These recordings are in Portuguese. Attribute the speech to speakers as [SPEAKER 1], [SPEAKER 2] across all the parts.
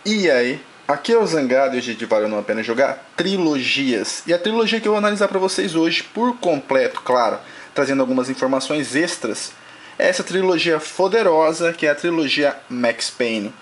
[SPEAKER 1] E aí? Aqui é o Zangado e hoje valeu não a pena jogar trilogias. E a trilogia que eu vou analisar para vocês hoje por completo, claro, trazendo algumas informações extras, é essa trilogia poderosa que é a trilogia Max Payne.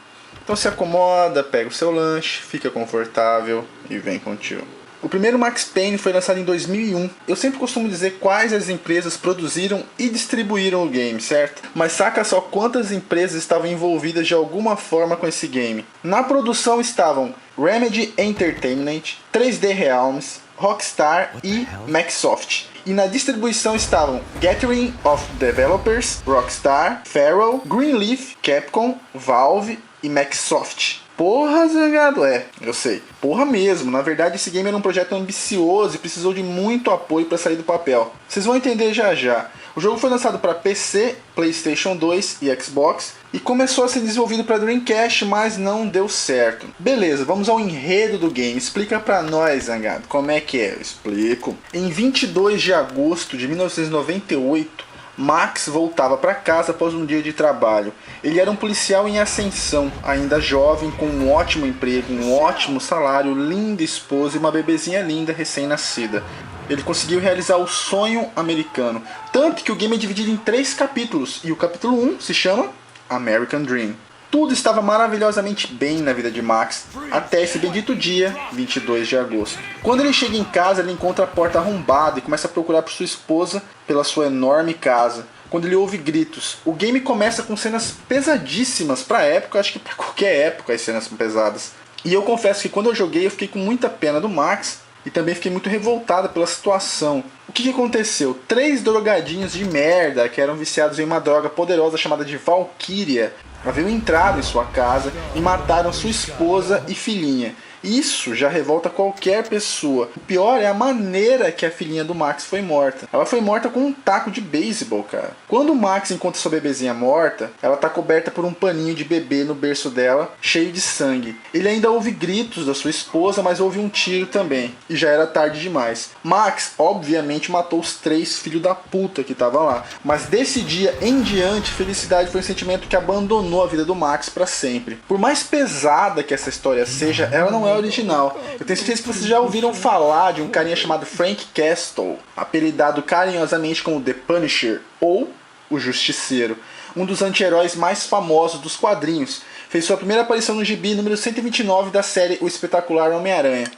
[SPEAKER 1] Então se acomoda, pega o seu lanche, fica confortável e vem contigo. O primeiro Max Payne foi lançado em 2001. Eu sempre costumo dizer quais as empresas produziram e distribuíram o game, certo? Mas saca só quantas empresas estavam envolvidas de alguma forma com esse game. Na produção estavam Remedy Entertainment, 3D Realms, Rockstar e Microsoft. E na distribuição estavam Gathering of Developers, Rockstar, Feral, Greenleaf, Capcom, Valve e Microsoft. Porra, Zangado, eu sei. Porra mesmo, na verdade esse game era um projeto ambicioso e precisou de muito apoio para sair do papel. Vocês vão entender já já. O jogo foi lançado para PC, PlayStation 2 e Xbox e começou a ser desenvolvido para Dreamcast, mas não deu certo. Beleza, vamos ao enredo do game. Explica pra nós, Zangado, como é que é? Eu explico. Em 22 de agosto de 1998, Max voltava para casa após um dia de trabalho. Ele era um policial em ascensão, ainda jovem, com um ótimo emprego, um ótimo salário, linda esposa e uma bebezinha linda recém-nascida. Ele conseguiu realizar o sonho americano, tanto que o game é dividido em 3 capítulos, e o capítulo 1 se chama American Dream. Tudo estava maravilhosamente bem na vida de Max, até esse bendito dia, 22 de agosto. Quando ele chega em casa, ele encontra a porta arrombada e começa a procurar por sua esposa pela sua enorme casa. Quando ele ouve gritos, o game começa com cenas pesadíssimas pra época, acho que pra qualquer época as cenas são pesadas. E eu confesso que quando eu joguei eu fiquei com muita pena do Max e também fiquei muito revoltada pela situação. O que aconteceu? 3 drogadinhos de merda que eram viciados em uma droga poderosa chamada de Valkyria haviam entrado em sua casa e mataram sua esposa e filhinha. Isso já revolta qualquer pessoa. O pior é a maneira que a filhinha do Max foi morta. Ela foi morta com um taco de beisebol, cara. Quando o Max encontra sua bebezinha morta, ela tá coberta por um paninho de bebê no berço dela, cheio de sangue. Ele ainda ouve gritos da sua esposa, mas ouve um tiro também. E já era tarde demais. Max, obviamente, matou os 3 filhos da puta que estavam lá. Mas desse dia em diante, felicidade foi um sentimento que abandonou a vida do Max para sempre. Por mais pesada que essa história seja, ela não é original. Eu tenho certeza que vocês já ouviram falar de um carinha chamado Frank Castle, apelidado carinhosamente como The Punisher ou o Justiceiro, um dos anti-heróis mais famosos dos quadrinhos. Fez sua primeira aparição no gibi número 129 da série O Espetacular Homem-Aranha.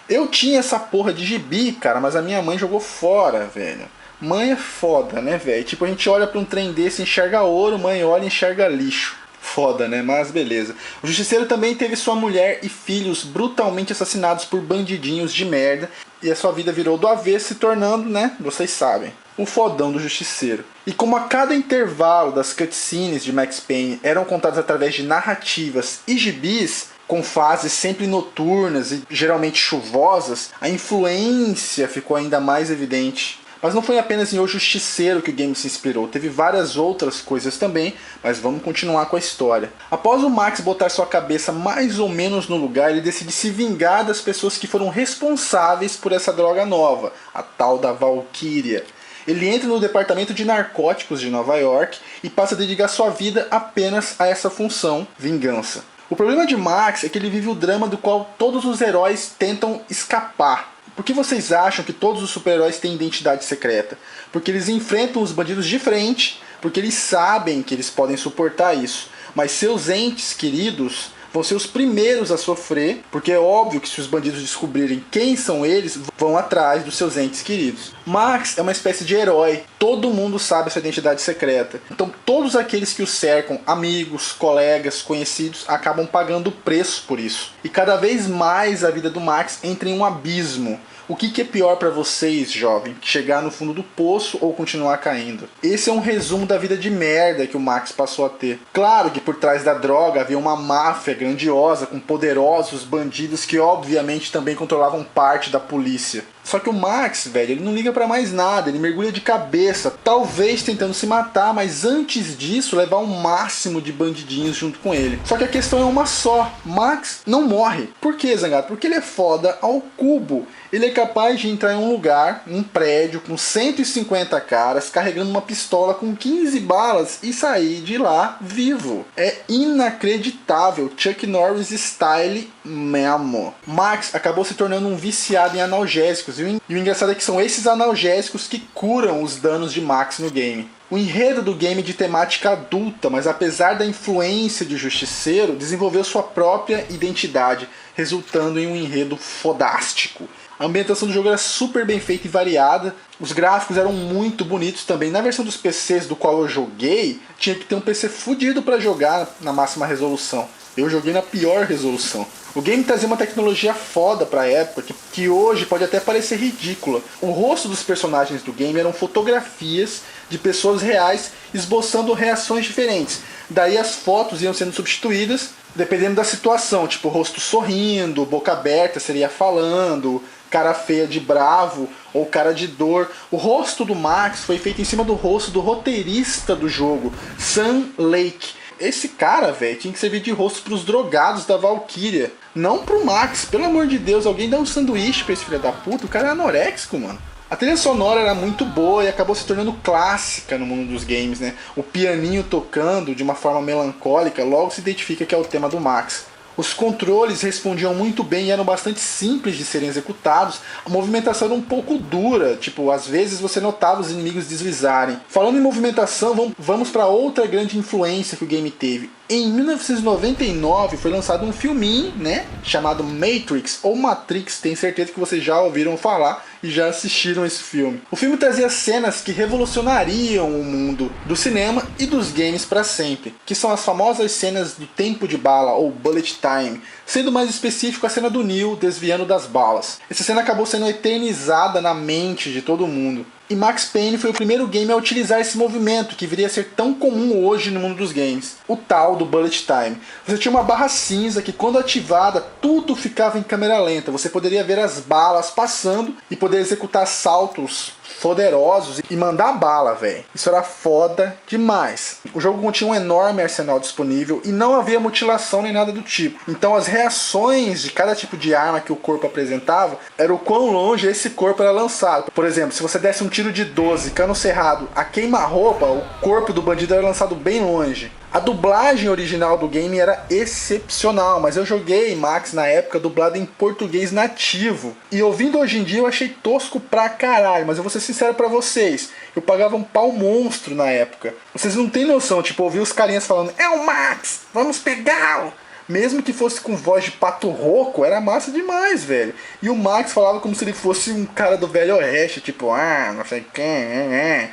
[SPEAKER 1] Eu tinha essa porra de gibi, cara, mas a minha mãe jogou fora, velho. Mãe é foda, né, velho? Tipo, a gente olha pra um trem desse e enxerga ouro, mãe olha e enxerga lixo. Foda, né? Mas beleza. O Justiceiro também teve sua mulher e filhos brutalmente assassinados por bandidinhos de merda. E a sua vida virou do avesso, se tornando, né? Vocês sabem, o fodão do Justiceiro. E como a cada intervalo das cutscenes de Max Payne eram contadas através de narrativas e gibis, com fases sempre noturnas e geralmente chuvosas, a influência ficou ainda mais evidente. Mas não foi apenas em O Justiceiro que o game se inspirou, teve várias outras coisas também, mas vamos continuar com a história. Após o Max botar sua cabeça mais ou menos no lugar, ele decide se vingar das pessoas que foram responsáveis por essa droga nova, a tal da Valkyria. Ele entra no departamento de narcóticos de Nova York e passa a dedicar sua vida apenas a essa função, vingança. O problema de Max é que ele vive o drama do qual todos os heróis tentam escapar. Por que vocês acham que todos os super-heróis têm identidade secreta? Porque eles enfrentam os bandidos de frente, porque eles sabem que eles podem suportar isso. Mas seus entes queridos vão ser os primeiros a sofrer, porque é óbvio que se os bandidos descobrirem quem são eles, vão atrás dos seus entes queridos. Max é uma espécie de herói, todo mundo sabe a sua identidade secreta. Então todos aqueles que o cercam, amigos, colegas, conhecidos, acabam pagando o preço por isso. E cada vez mais a vida do Max entra em um abismo. O que é pior para vocês, jovem? Chegar no fundo do poço ou continuar caindo? Esse é um resumo da vida de merda que o Max passou a ter. Claro que por trás da droga havia uma máfia grandiosa com poderosos bandidos que obviamente também controlavam parte da polícia. Só que o Max, velho, ele não liga pra mais nada, ele mergulha de cabeça, talvez tentando se matar, mas antes disso levar um máximo de bandidinhos junto com ele. Só que a questão é uma só, Max não morre. Por que, Zangado? Porque ele é foda ao cubo. Ele é capaz de entrar em um lugar, um prédio, com 150 caras, carregando uma pistola com 15 balas e sair de lá vivo. É inacreditável, Chuck Norris style mesmo. Max acabou se tornando um viciado em analgésicos, e o engraçado é que são esses analgésicos que curam os danos de Max no game. O enredo do game é de temática adulta, mas apesar da influência de Justiceiro, desenvolveu sua própria identidade, resultando em um enredo fodástico. A ambientação do jogo era super bem feita e variada, os gráficos eram muito bonitos também. Na versão dos PCs do qual eu joguei, tinha que ter um PC fudido para jogar na máxima resolução. Eu joguei na pior resolução. O game trazia uma tecnologia foda pra época, que hoje pode até parecer ridícula. O rosto dos personagens do game eram fotografias de pessoas reais esboçando reações diferentes. Daí as fotos iam sendo substituídas dependendo da situação, tipo rosto sorrindo, boca aberta seria falando, cara feia de bravo ou cara de dor. O rosto do Max foi feito em cima do rosto do roteirista do jogo, Sam Lake. Esse cara, velho, tinha que servir de rosto pros drogados da Valkyria, não pro Max. Pelo amor de Deus, alguém dá um sanduíche pra esse filho da puta. O cara é anoréxico, mano. A trilha sonora era muito boa e acabou se tornando clássica no mundo dos games, né? O pianinho tocando de uma forma melancólica logo se identifica que é o tema do Max. Os controles respondiam muito bem e eram bastante simples de serem executados. A movimentação era um pouco dura, tipo, às vezes você notava os inimigos deslizarem. Falando em movimentação, vamos para outra grande influência que o game teve. Em 1999 foi lançado um filminho, né, chamado Matrix, ou Matrix, tenho certeza que vocês já ouviram falar e já assistiram esse filme. O filme trazia cenas que revolucionariam o mundo do cinema e dos games para sempre, que são as famosas cenas do tempo de bala, ou bullet time, sendo mais específico a cena do Neo desviando das balas. Essa cena acabou sendo eternizada na mente de todo mundo. E Max Payne foi o primeiro game a utilizar esse movimento, que viria a ser tão comum hoje no mundo dos games. O tal do Bullet Time. Você tinha uma barra cinza que, quando ativada, tudo ficava em câmera lenta. Você poderia ver as balas passando e poder executar saltos poderosos e mandar bala, velho. Isso era foda demais. O jogo continha um enorme arsenal disponível e não havia mutilação nem nada do tipo. Então as reações de cada tipo de arma que o corpo apresentava era o quão longe esse corpo era lançado. Por exemplo, se você desse um tiro de 12, cano cerrado, a queima-roupa, o corpo do bandido era lançado bem longe. A dublagem original do game era excepcional, mas eu joguei Max na época dublado em português nativo. E ouvindo hoje em dia eu achei tosco pra caralho, mas eu vou ser sincero pra vocês, eu pagava um pau monstro na época. Vocês não tem noção, tipo, ouvir os carinhas falando, é o Max, vamos pegá-lo! Mesmo que fosse com voz de pato rouco, era massa demais, velho. E o Max falava como se ele fosse um cara do Velho Oeste, tipo, não sei quem.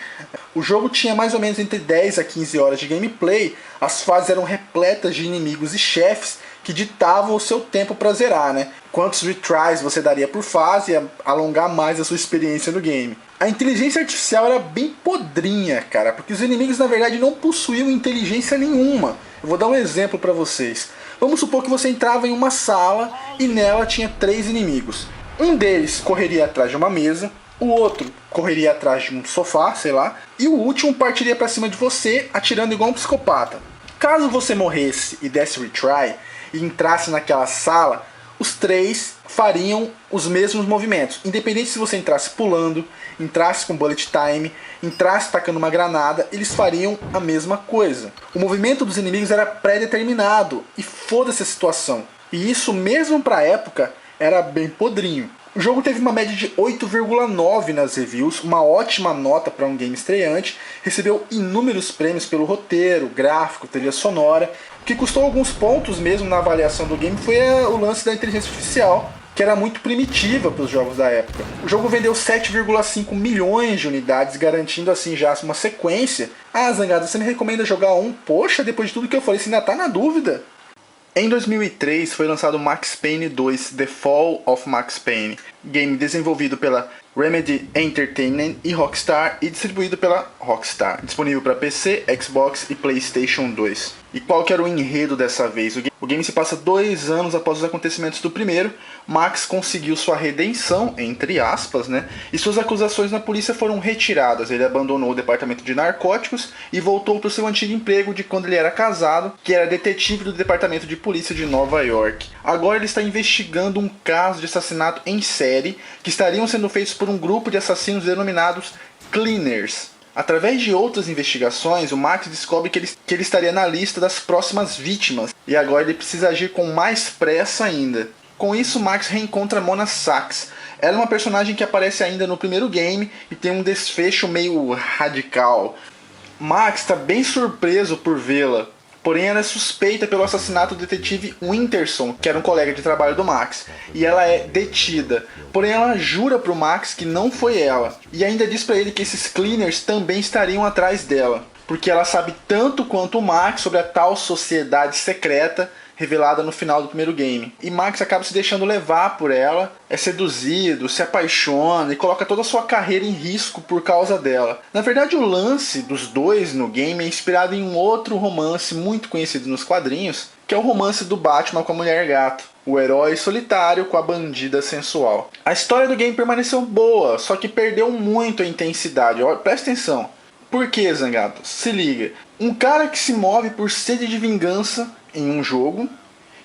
[SPEAKER 1] O jogo tinha mais ou menos entre 10 a 15 horas de gameplay. As fases eram repletas de inimigos e chefes que ditavam o seu tempo pra zerar, né? Quantos retries você daria por fase e alongar mais a sua experiência no game. A inteligência artificial era bem podrinha, cara, porque os inimigos na verdade não possuíam inteligência nenhuma. Eu vou dar um exemplo pra vocês. Vamos supor que você entrava em uma sala e nela tinha 3 inimigos. Um deles correria atrás de uma mesa, o outro correria atrás de um sofá, sei lá, e o último partiria pra cima de você, atirando igual um psicopata. Caso você morresse e desse retry e entrasse naquela sala, os 3 fariam os mesmos movimentos, independente se você entrasse pulando, entrasse com bullet time, entrasse tacando uma granada, eles fariam a mesma coisa. O movimento dos inimigos era pré-determinado e foda-se a situação. E isso mesmo pra época era bem podrinho. O jogo teve uma média de 8,9 nas reviews, uma ótima nota para um game estreante, recebeu inúmeros prêmios pelo roteiro, gráfico, trilha sonora. O que custou alguns pontos mesmo na avaliação do game foi o lance da inteligência artificial, que era muito primitiva para os jogos da época. O jogo vendeu 7,5 milhões de unidades, garantindo assim já uma sequência. Ah, Zangado, você me recomenda jogar um? Poxa, depois de tudo que eu falei, você ainda tá na dúvida? Em 2003 foi lançado Max Payne 2 The Fall of Max Payne, game desenvolvido pela Remedy Entertainment e Rockstar e distribuído pela Rockstar, disponível para PC, Xbox e PlayStation 2. E qual que era o enredo dessa vez? O game se passa 2 anos após os acontecimentos do primeiro. Max conseguiu sua redenção, entre aspas, né? E suas acusações na polícia foram retiradas. Ele abandonou o departamento de narcóticos e voltou para o seu antigo emprego de quando ele era casado, que era detetive do departamento de polícia de Nova York. Agora ele está investigando um caso de assassinato em série que estariam sendo feitos por um grupo de assassinos denominados Cleaners. Através de outras investigações, o Max descobre que ele estaria na lista das próximas vítimas, e agora ele precisa agir com mais pressa ainda. Com isso, Max reencontra Mona Sachs. Ela é uma personagem que aparece ainda no primeiro game e tem um desfecho meio radical. Max está bem surpreso por vê-la, porém ela é suspeita pelo assassinato do detetive Winterson, que era um colega de trabalho do Max, e ela é detida. Porém ela jura pro Max que não foi ela, e ainda diz pra ele que esses Cleaners também estariam atrás dela, porque ela sabe tanto quanto o Max sobre a tal sociedade secreta revelada no final do primeiro game. E Max acaba se deixando levar por ela, é seduzido, se apaixona e coloca toda a sua carreira em risco por causa dela. Na verdade, o lance dos dois no game é inspirado em um outro romance muito conhecido nos quadrinhos, que é o romance do Batman com a Mulher Gato, o herói solitário com a bandida sensual. A história do game permaneceu boa, só que perdeu muito a intensidade. Presta atenção. Por que, Zangado? Se liga. Um cara que se move por sede de vingança em um jogo,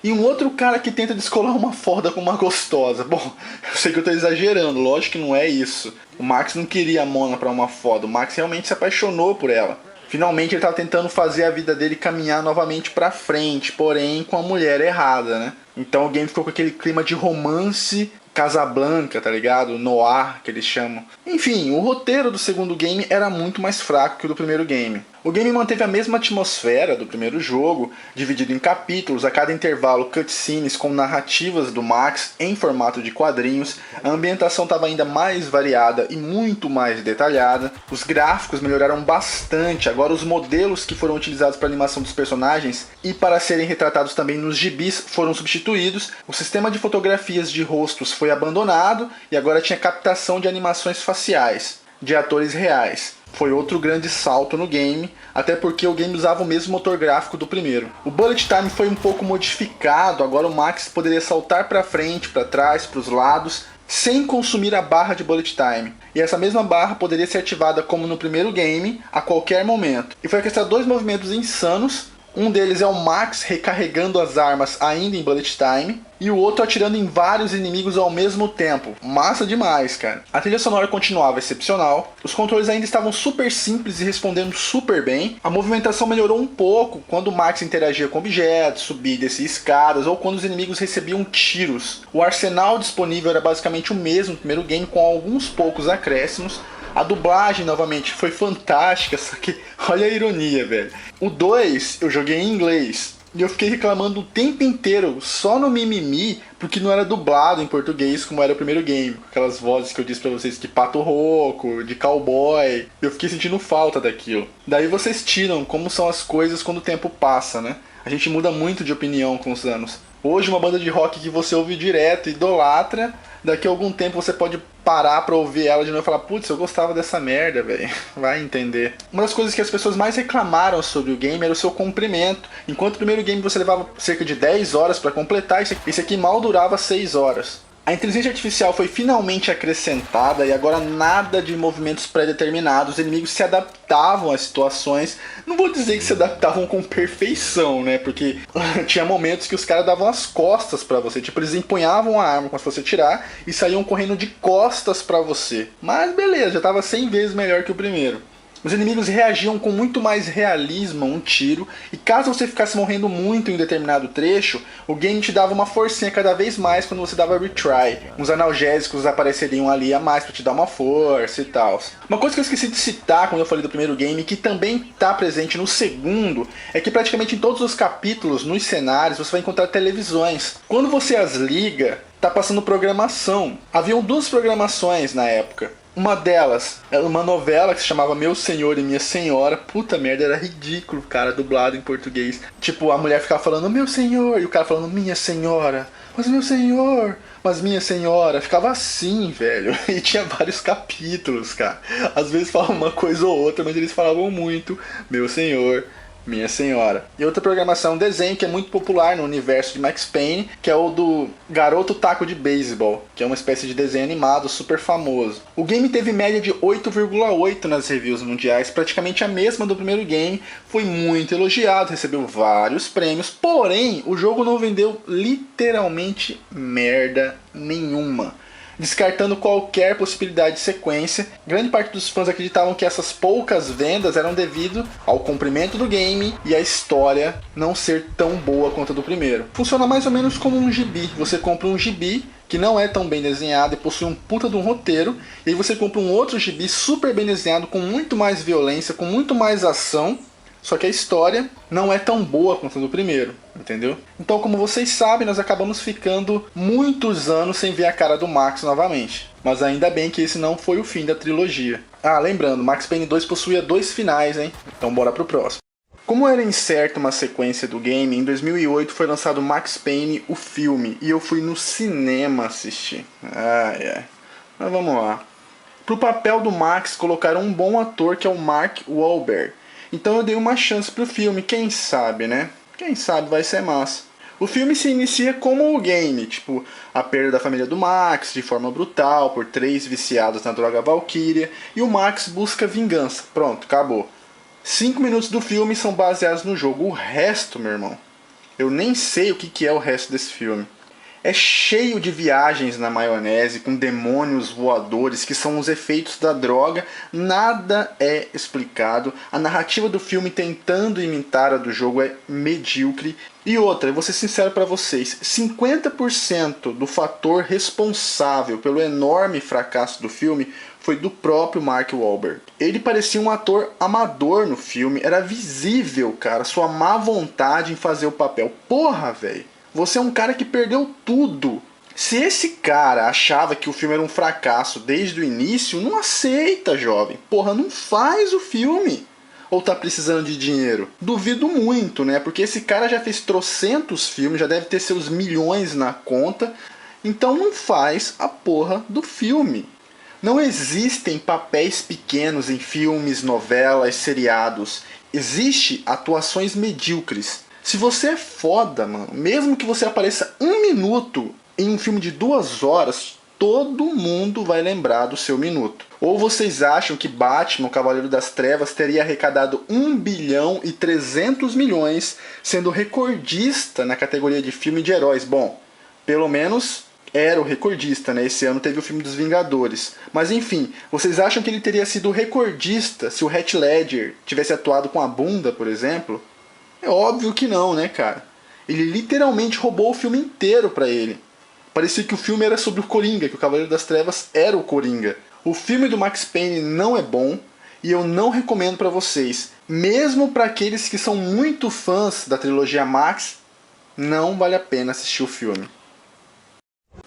[SPEAKER 1] e um outro cara que tenta descolar uma foda com uma gostosa. Bom, eu sei que eu tô exagerando, lógico que não é isso. O Max não queria a Mona pra uma foda, o Max realmente se apaixonou por ela. Finalmente ele tava tentando fazer a vida dele caminhar novamente pra frente, porém com a mulher errada, né? Então o game ficou com aquele clima de romance Casablanca, tá ligado? Noir, que eles chamam. Enfim, o roteiro do segundo game era muito mais fraco que o do primeiro game. O game manteve a mesma atmosfera do primeiro jogo, dividido em capítulos, a cada intervalo cutscenes com narrativas do Max em formato de quadrinhos. A ambientação estava ainda mais variada e muito mais detalhada. Os gráficos melhoraram bastante, agora os modelos que foram utilizados para a animação dos personagens e para serem retratados também nos gibis foram substituídos. O sistema de fotografias de rostos foi abandonado e agora tinha captação de animações faciais de atores reais. Foi outro grande salto no game, até porque o game usava o mesmo motor gráfico do primeiro. O Bullet Time foi um pouco modificado, agora o Max poderia saltar para frente, para trás, para os lados, sem consumir a barra de Bullet Time. E essa mesma barra poderia ser ativada como no primeiro game, a qualquer momento. E foi orquestrar 2 movimentos insanos. Um deles é o Max recarregando as armas ainda em Bullet Time, e o outro atirando em vários inimigos ao mesmo tempo. Massa demais, cara. A trilha sonora continuava excepcional, os controles ainda estavam super simples e respondendo super bem. A movimentação melhorou um pouco quando o Max interagia com objetos, subia e descia escadas, ou quando os inimigos recebiam tiros. O arsenal disponível era basicamente o mesmo no primeiro game, com alguns poucos acréscimos. A dublagem, novamente, foi fantástica, só que olha a ironia, velho. O 2 eu joguei em inglês e eu fiquei reclamando o tempo inteiro, só no mimimi, porque não era dublado em português como era o primeiro game. Aquelas vozes que eu disse pra vocês, de pato rouco, de cowboy. Eu fiquei sentindo falta daquilo. Daí vocês tiram como são as coisas quando o tempo passa, né? A gente muda muito de opinião com os anos. Hoje uma banda de rock que você ouve direto, idolatra, daqui a algum tempo você pode parar pra ouvir ela de novo e falar: putz, eu gostava dessa merda, velho. Vai entender. Uma das coisas que as pessoas mais reclamaram sobre o game era o seu comprimento. Enquanto o primeiro game você levava cerca de 10 horas pra completar, esse aqui mal durava 6 horas. A inteligência artificial foi finalmente acrescentada e agora nada de movimentos pré-determinados. Os inimigos se adaptavam às situações. Não vou dizer que se adaptavam com perfeição, né? Porque tinha momentos que os caras davam as costas pra você. Tipo, eles empunhavam a arma quando você tirar e saíam correndo de costas pra você. Mas beleza, já tava 100 vezes melhor que o primeiro. Os inimigos reagiam com muito mais realismo a um tiro, e caso você ficasse morrendo muito em um determinado trecho, o game te dava uma forcinha cada vez mais quando você dava retry. Uns analgésicos apareceriam ali a mais pra te dar uma força e tal. Uma coisa que eu esqueci de citar quando eu falei do primeiro game, que também está presente no segundo, é que praticamente em todos os capítulos, nos cenários, você vai encontrar televisões. Quando você as liga, tá passando programação. Haviam 2 programações na época. Uma delas era uma novela que se chamava Meu Senhor e Minha Senhora. Puta merda, era ridículo, cara, dublado em português. Tipo, a mulher ficava falando meu senhor, e o cara falando minha senhora. Mas meu senhor, mas minha senhora. Ficava assim, velho. E tinha vários capítulos, cara. Às vezes falavam uma coisa ou outra, mas eles falavam muito meu senhor, Minha senhora. E outra programação, um desenho que é muito popular no universo de Max Payne, que é o do Garoto Taco de Beisebol, que é uma espécie de desenho animado super famoso. O game teve média de 8,8 nas reviews mundiais, praticamente a mesma do primeiro game, foi muito elogiado, recebeu vários prêmios, porém o jogo não vendeu literalmente merda nenhuma, descartando qualquer possibilidade de sequência. Grande parte dos fãs acreditavam que essas poucas vendas eram devido ao comprimento do game e a história não ser tão boa quanto a do primeiro. Funciona mais ou menos como um gibi. Você compra um gibi que não é tão bem desenhado e possui um puta de um roteiro, e aí você compra um outro gibi super bem desenhado, com muito mais violência, com muito mais ação, só que a história não é tão boa quanto a do primeiro, entendeu? Então, como vocês sabem, nós acabamos ficando muitos anos sem ver a cara do Max novamente. Mas ainda bem que esse não foi o fim da trilogia. Ah, lembrando, Max Payne 2 possuía 2 finais, hein? Então bora pro próximo. Como era incerto uma sequência do game, em 2008 foi lançado Max Payne, o filme, e eu fui no cinema assistir. Mas vamos lá. Pro papel do Max, colocaram um bom ator que é o Mark Wahlberg. Então eu dei uma chance pro filme, quem sabe, né? Quem sabe vai ser massa. O filme se inicia como o game, tipo, a perda da família do Max de forma brutal por 3 viciados na droga Valkyria, e o Max busca vingança. Pronto, acabou. 5 minutos do filme são baseados no jogo. O resto, meu irmão, eu nem sei o que é o resto desse filme. É cheio de viagens na maionese, com demônios voadores, que são os efeitos da droga. Nada é explicado. A narrativa do filme, tentando imitar a do jogo, é medíocre. E outra, eu vou ser sincero para vocês, 50% do fator responsável pelo enorme fracasso do filme foi do próprio Mark Wahlberg. Ele parecia um ator amador no filme, era visível, cara, sua má vontade em fazer o papel. Porra, velho! Você é um cara que perdeu tudo. Se esse cara achava que o filme era um fracasso desde o início, não aceita, jovem. Porra, não faz o filme. Ou tá precisando de dinheiro? Duvido muito, né? Porque esse cara já fez trocentos filmes, já deve ter seus milhões na conta. Então não faz a porra do filme. Não existem papéis pequenos em filmes, novelas, seriados. Existem atuações medíocres. Se você é foda, mano, mesmo que você apareça 1 minuto em um filme de 2 horas, todo mundo vai lembrar do seu minuto. Ou vocês acham que Batman, o Cavaleiro das Trevas, teria arrecadado 1 bilhão e 300 milhões, sendo recordista na categoria de filme de heróis? Bom, pelo menos era o recordista, né? Esse ano teve o filme dos Vingadores. Mas enfim, vocês acham que ele teria sido recordista se o Heath Ledger tivesse atuado com a bunda, por exemplo? É óbvio que não, né, cara? Ele literalmente roubou o filme inteiro pra ele. Parecia que o filme era sobre o Coringa, que o Cavaleiro das Trevas era o Coringa. O filme do Max Payne não é bom e eu não recomendo pra vocês. Mesmo pra aqueles que são muito fãs da trilogia Max, não vale a pena assistir o filme.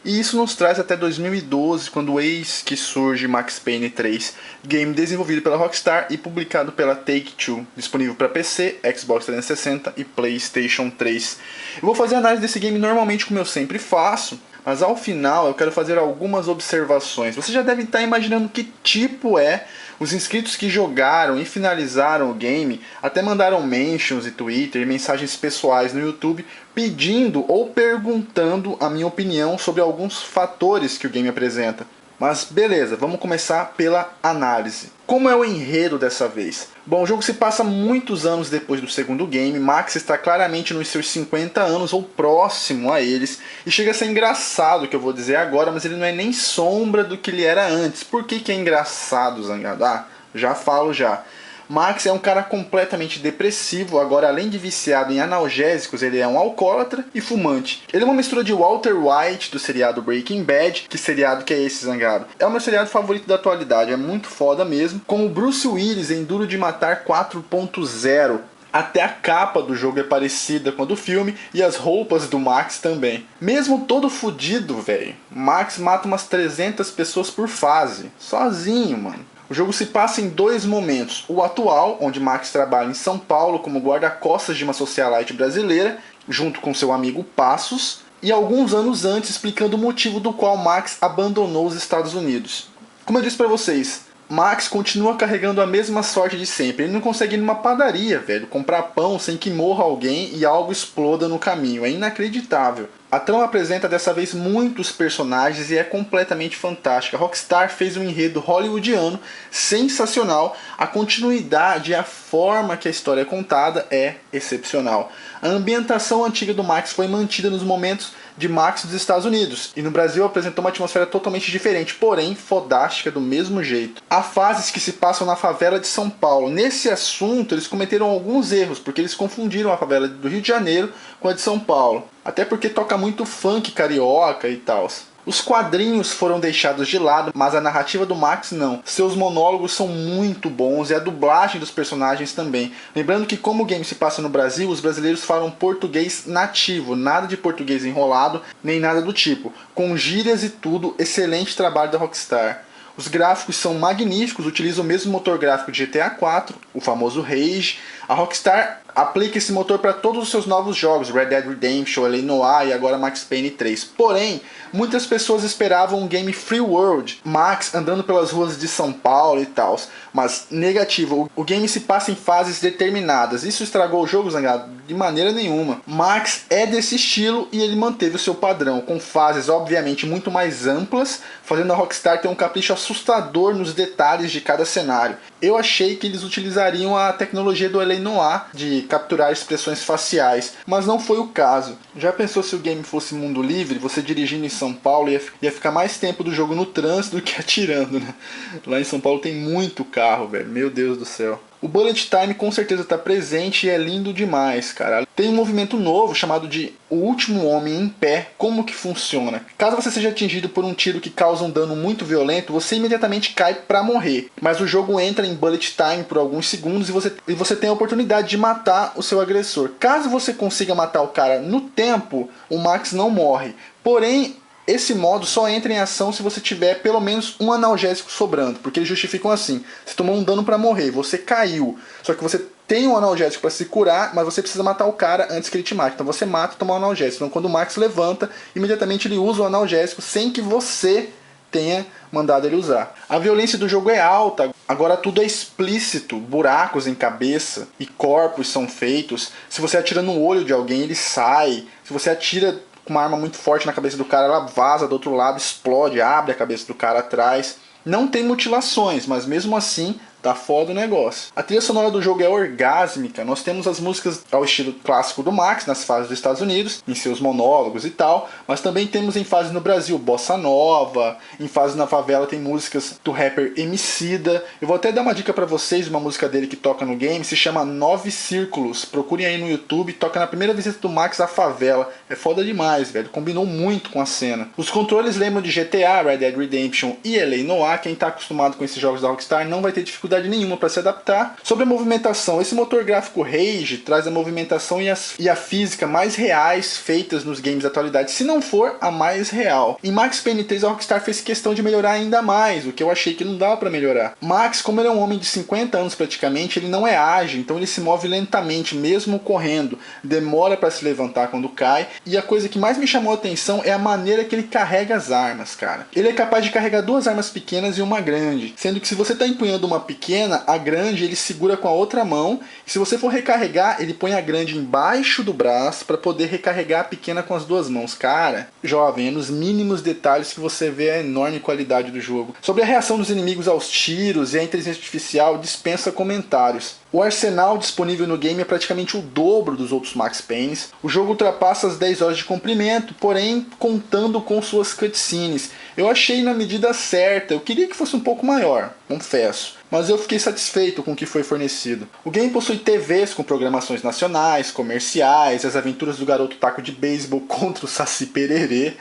[SPEAKER 1] E isso nos traz até 2012, quando eis que surge Max Payne 3, game desenvolvido pela Rockstar e publicado pela Take-Two, disponível para PC, Xbox 360 e PlayStation 3. Eu vou fazer a análise desse game normalmente como eu sempre faço, mas ao final eu quero fazer algumas observações. Você já deve estar imaginando que tipo é. Os inscritos que jogaram e finalizaram o game até mandaram mentions e Twitter e mensagens pessoais no YouTube pedindo ou perguntando a minha opinião sobre alguns fatores que o game apresenta. Mas beleza, vamos começar pela análise. Como é o enredo dessa vez? Bom, o jogo se passa muitos anos depois do segundo game. Max está claramente nos seus 50 anos ou próximo a eles. E chega a ser engraçado o que eu vou dizer agora, mas ele não é nem sombra do que ele era antes. Por que é engraçado, Zangado? Já falo já. Max é um cara completamente depressivo, agora além de viciado em analgésicos, ele é um alcoólatra e fumante. Ele é uma mistura de Walter White do seriado Breaking Bad, que seriado que é esse, Zangado? É o meu seriado favorito da atualidade, é muito foda mesmo, com o Bruce Willis em Duro de Matar 4.0. Até a capa do jogo é parecida com a do filme e as roupas do Max também. Mesmo todo fudido, velho, Max mata umas 300 pessoas por fase, sozinho, mano. O jogo se passa em 2 momentos. O atual, onde Max trabalha em São Paulo como guarda-costas de uma socialite brasileira, junto com seu amigo Passos, e alguns anos antes explicando o motivo do qual Max abandonou os Estados Unidos. Como eu disse pra vocês, Max continua carregando a mesma sorte de sempre. Ele não consegue ir numa padaria, velho, comprar pão sem que morra alguém e algo exploda no caminho. É inacreditável. A trama apresenta dessa vez muitos personagens e é completamente fantástica. A Rockstar fez um enredo hollywoodiano sensacional. A continuidade e a forma que a história é contada é excepcional. A ambientação antiga do Max foi mantida nos momentos de Max dos Estados Unidos, e no Brasil apresentou uma atmosfera totalmente diferente, porém fodástica do mesmo jeito. Há fases que se passam na favela de São Paulo. Nesse assunto eles cometeram alguns erros, porque eles confundiram a favela do Rio de Janeiro com a de São Paulo, até porque toca muito funk carioca e tal. Os quadrinhos foram deixados de lado, mas a narrativa do Max não. Seus monólogos são muito bons e a dublagem dos personagens também. Lembrando que como o game se passa no Brasil, os brasileiros falam português nativo, nada de português enrolado, nem nada do tipo. Com gírias e tudo, excelente trabalho da Rockstar. Os gráficos são magníficos, utilizam o mesmo motor gráfico de GTA 4, o famoso Rage. A Rockstar aplica esse motor para todos os seus novos jogos, Red Dead Redemption, L.A. Noire e agora Max Payne 3. Porém, muitas pessoas esperavam um game free world, Max andando pelas ruas de São Paulo e tal. Mas negativo, o game se passa em fases determinadas. Isso estragou o jogo, Zangado? De maneira nenhuma. Max é desse estilo e ele manteve o seu padrão, com fases obviamente muito mais amplas, fazendo a Rockstar ter um capricho assustador nos detalhes de cada cenário. Eu achei que eles utilizariam a tecnologia do L.A. Noire de capturar expressões faciais, mas não foi o caso. Já pensou se o game fosse mundo livre, você dirigindo em São Paulo ia ficar mais tempo do jogo no trânsito do que atirando, né? Lá em São Paulo tem muito carro, velho, meu Deus do céu. O Bullet Time com certeza está presente e é lindo demais, cara. Tem um movimento novo chamado de O Último Homem em Pé. Como que funciona? Caso você seja atingido por um tiro que causa um dano muito violento, você imediatamente cai para morrer. Mas o jogo entra em Bullet Time por alguns segundos e você tem a oportunidade de matar o seu agressor. Caso você consiga matar o cara no tempo, o Max não morre. Porém, esse modo só entra em ação se você tiver pelo menos um analgésico sobrando, porque eles justificam assim: você tomou um dano para morrer, você caiu, só que você tem um analgésico para se curar, mas você precisa matar o cara antes que ele te mate. Então você mata e toma um analgésico. Então quando o Max levanta, imediatamente ele usa o analgésico sem que você tenha mandado ele usar. A violência do jogo é alta, agora tudo é explícito, buracos em cabeça e corpos são feitos. Se você atira no olho de alguém, ele sai. Se você atira com uma arma muito forte na cabeça do cara, ela vaza do outro lado, explode, abre a cabeça do cara atrás. Não tem mutilações, mas mesmo assim tá foda o negócio. A trilha sonora do jogo é orgásmica. Nós temos as músicas ao estilo clássico do Max, nas fases dos Estados Unidos, em seus monólogos e tal, mas também temos em fases no Brasil, bossa nova, em fases na favela tem músicas do rapper Emicida. Eu vou até dar uma dica pra vocês, uma música dele que toca no game, se chama Nove Círculos. Procurem aí no YouTube, toca na primeira visita do Max à favela. É foda demais, velho, combinou muito com a cena. Os controles lembram de GTA, Red Dead Redemption e L.A. Noire. Quem tá acostumado com esses jogos da Rockstar não vai ter dificuldade nenhuma para se adaptar. Sobre a movimentação, esse motor gráfico Rage traz a movimentação e a física mais reais feitas nos games da atualidade, se não for a mais real. Em Max Payne 3 a Rockstar fez questão de melhorar ainda mais, o que eu achei que não dava para melhorar. Max, como ele é um homem de 50 anos praticamente, ele não é ágil, então ele se move lentamente, mesmo correndo, demora para se levantar quando cai, e a coisa que mais me chamou a atenção é a maneira que ele carrega as armas, cara. Ele é capaz de carregar duas armas pequenas e uma grande, sendo que se você está empunhando uma pequena, a grande ele segura com a outra mão, e se você for recarregar, ele põe a grande embaixo do braço para poder recarregar a pequena com as duas mãos. Cara, jovem, é nos mínimos detalhes que você vê a enorme qualidade do jogo. Sobre a reação dos inimigos aos tiros e a inteligência artificial, dispensa comentários. O arsenal disponível no game é praticamente o dobro dos outros Max Paynes. O jogo ultrapassa as 10 horas de comprimento, porém contando com suas cutscenes. Eu achei na medida certa, eu queria que fosse um pouco maior, confesso, mas eu fiquei satisfeito com o que foi fornecido. O game possui TVs com programações nacionais, comerciais, as aventuras do garoto taco de beisebol contra o Saci Pererê,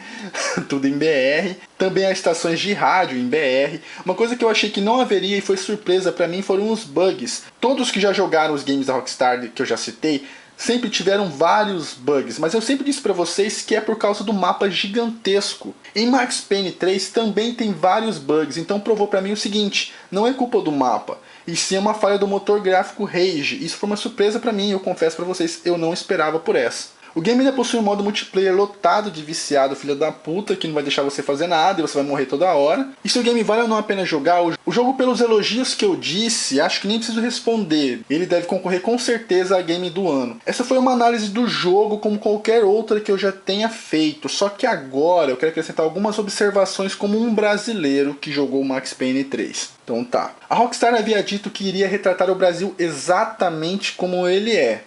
[SPEAKER 1] tudo em BR. Também há estações de rádio em BR. Uma coisa que eu achei que não haveria e foi surpresa pra mim foram os bugs. Todos que já jogaram os games da Rockstar que eu já citei sempre tiveram vários bugs, mas eu sempre disse pra vocês que é por causa do mapa gigantesco. Em Max Payne 3 também tem vários bugs, então provou pra mim o seguinte: não é culpa do mapa, e sim é uma falha do motor gráfico Rage. Isso foi uma surpresa pra mim, eu confesso pra vocês, eu não esperava por essa. O game ainda possui um modo multiplayer lotado de viciado filho da puta, que não vai deixar você fazer nada e você vai morrer toda hora. E se o game vale ou não a pena jogar, o jogo, pelos elogios que eu disse, acho que nem preciso responder. Ele deve concorrer com certeza a game do ano. Essa foi uma análise do jogo como qualquer outra que eu já tenha feito, só que agora eu quero acrescentar algumas observações como um brasileiro que jogou Max Payne 3. Então tá. A Rockstar havia dito que iria retratar o Brasil exatamente como ele é.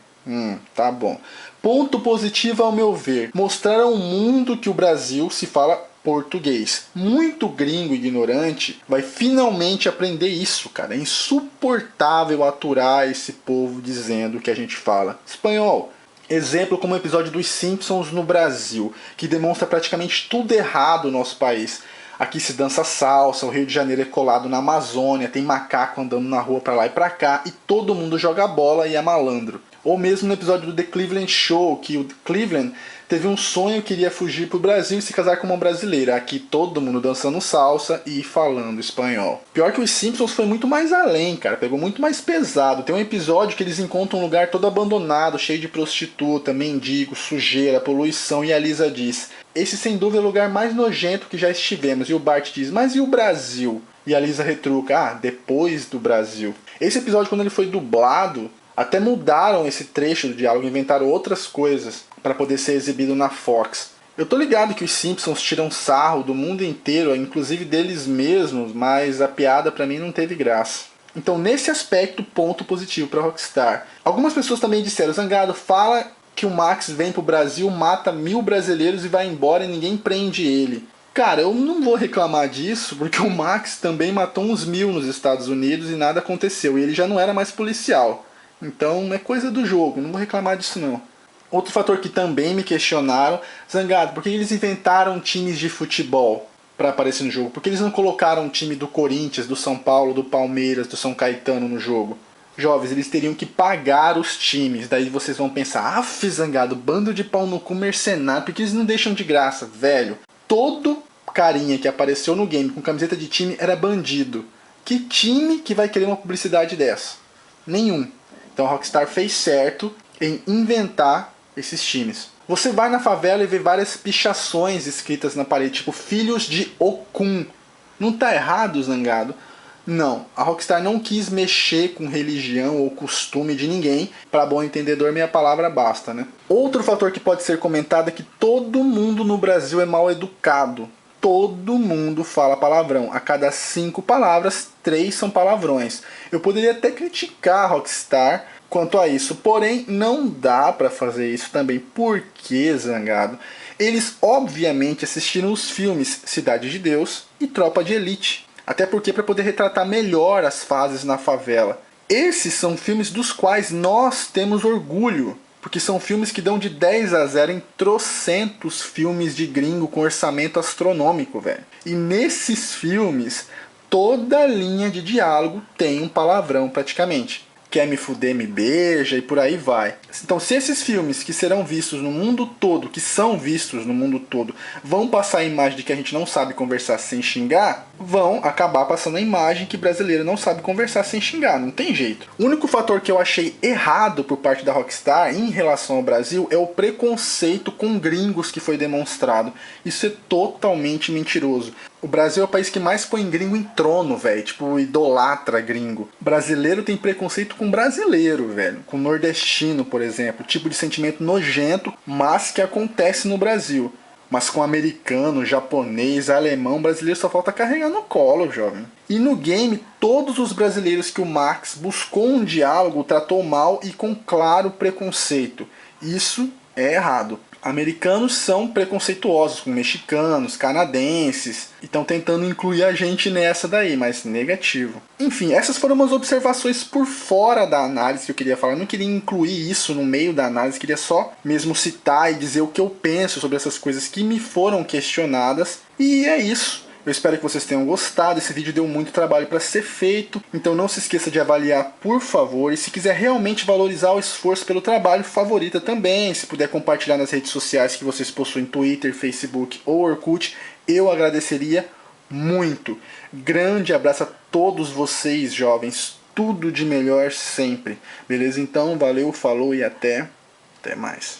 [SPEAKER 1] Tá bom. Ponto positivo ao meu ver. Mostrar ao mundo que o Brasil se fala português. Muito gringo ignorante vai finalmente aprender isso, cara. É insuportável aturar esse povo dizendo que a gente fala espanhol. Exemplo como o episódio dos Simpsons no Brasil, que demonstra praticamente tudo errado no nosso país. Aqui se dança salsa, o Rio de Janeiro é colado na Amazônia, tem macaco andando na rua pra lá e pra cá, e todo mundo joga bola e é malandro. Ou mesmo no episódio do The Cleveland Show, que o Cleveland teve um sonho que iria fugir pro Brasil e se casar com uma brasileira. Aqui todo mundo dançando salsa e falando espanhol. Pior que os Simpsons foi muito mais além, cara. Pegou muito mais pesado. Tem um episódio que eles encontram um lugar todo abandonado, cheio de prostituta, mendigo, sujeira, poluição, e a Lisa diz: esse sem dúvida é o lugar mais nojento que já estivemos. E o Bart diz: mas e o Brasil? E a Lisa retruca: depois do Brasil. Esse episódio, quando ele foi dublado, até mudaram esse trecho do diálogo, inventaram outras coisas para poder ser exibido na Fox. Eu tô ligado que os Simpsons tiram sarro do mundo inteiro, inclusive deles mesmos, mas a piada pra mim não teve graça. Então nesse aspecto, ponto positivo pra Rockstar. Algumas pessoas também disseram: Zangado, fala que o Max vem pro Brasil, mata 1000 brasileiros e vai embora e ninguém prende ele. Cara, eu não vou reclamar disso, porque o Max também matou uns 1000 nos Estados Unidos e nada aconteceu, e ele já não era mais policial. Então é coisa do jogo, não vou reclamar disso não. Outro fator que também me questionaram: Zangado, por que eles inventaram times de futebol para aparecer no jogo? Por que eles não colocaram um time do Corinthians, do São Paulo, do Palmeiras, do São Caetano no jogo? Jovens, eles teriam que pagar os times. Daí vocês vão pensar: Zangado, bando de pau no cu mercenário, por que eles não deixam de graça? Velho, todo carinha que apareceu no game com camiseta de time era bandido. Que time que vai querer uma publicidade dessa? Nenhum. Então a Rockstar fez certo em inventar esses times. Você vai na favela e vê várias pichações escritas na parede, tipo Filhos de Okun. Não tá errado, Zangado? Não, a Rockstar não quis mexer com religião ou costume de ninguém. Para bom entendedor, minha palavra basta, né? Outro fator que pode ser comentado é que todo mundo no Brasil é mal educado. Todo mundo fala palavrão. A cada 5 palavras, 3 são palavrões. Eu poderia até criticar a Rockstar quanto a isso, porém não dá pra fazer isso também. Por que, Zangado? Eles obviamente assistiram os filmes Cidade de Deus e Tropa de Elite. Até porque para poder retratar melhor as fases na favela. Esses são filmes dos quais nós temos orgulho. Porque são filmes que dão de 10 a 0 em trocentos filmes de gringo com orçamento astronômico, velho. E nesses filmes, toda linha de diálogo tem um palavrão praticamente. Quer me fuder, me beija e por aí vai. Então se esses filmes que serão vistos no mundo todo, que são vistos no mundo todo, vão passar a imagem de que a gente não sabe conversar sem xingar, vão acabar passando a imagem que brasileiro não sabe conversar sem xingar, não tem jeito. O único fator que eu achei errado por parte da Rockstar em relação ao Brasil é o preconceito com gringos que foi demonstrado. Isso é totalmente mentiroso. O Brasil é o país que mais põe gringo em trono, velho. Tipo, idolatra gringo. Brasileiro tem preconceito com brasileiro, velho. Com nordestino, por exemplo. Tipo de sentimento nojento, mas que acontece no Brasil. Mas com americano, japonês, alemão, brasileiro só falta carregar no colo, jovem. E no game, todos os brasileiros que o Max buscou um diálogo tratou mal e com claro preconceito. Isso é errado. Americanos são preconceituosos com mexicanos, canadenses, e estão tentando incluir a gente nessa daí, mas negativo. Enfim, essas foram umas observações por fora da análise que eu queria falar. Eu não queria incluir isso no meio da análise, queria só mesmo citar e dizer o que eu penso sobre essas coisas que me foram questionadas. E é isso. Eu espero que vocês tenham gostado. Esse vídeo deu muito trabalho para ser feito, então não se esqueça de avaliar, por favor. E se quiser realmente valorizar o esforço pelo trabalho, favorita também. Se puder compartilhar nas redes sociais que vocês possuem, Twitter, Facebook ou Orkut, eu agradeceria muito. Grande abraço a todos vocês, jovens. Tudo de melhor sempre. Beleza? Então, valeu, falou e até mais.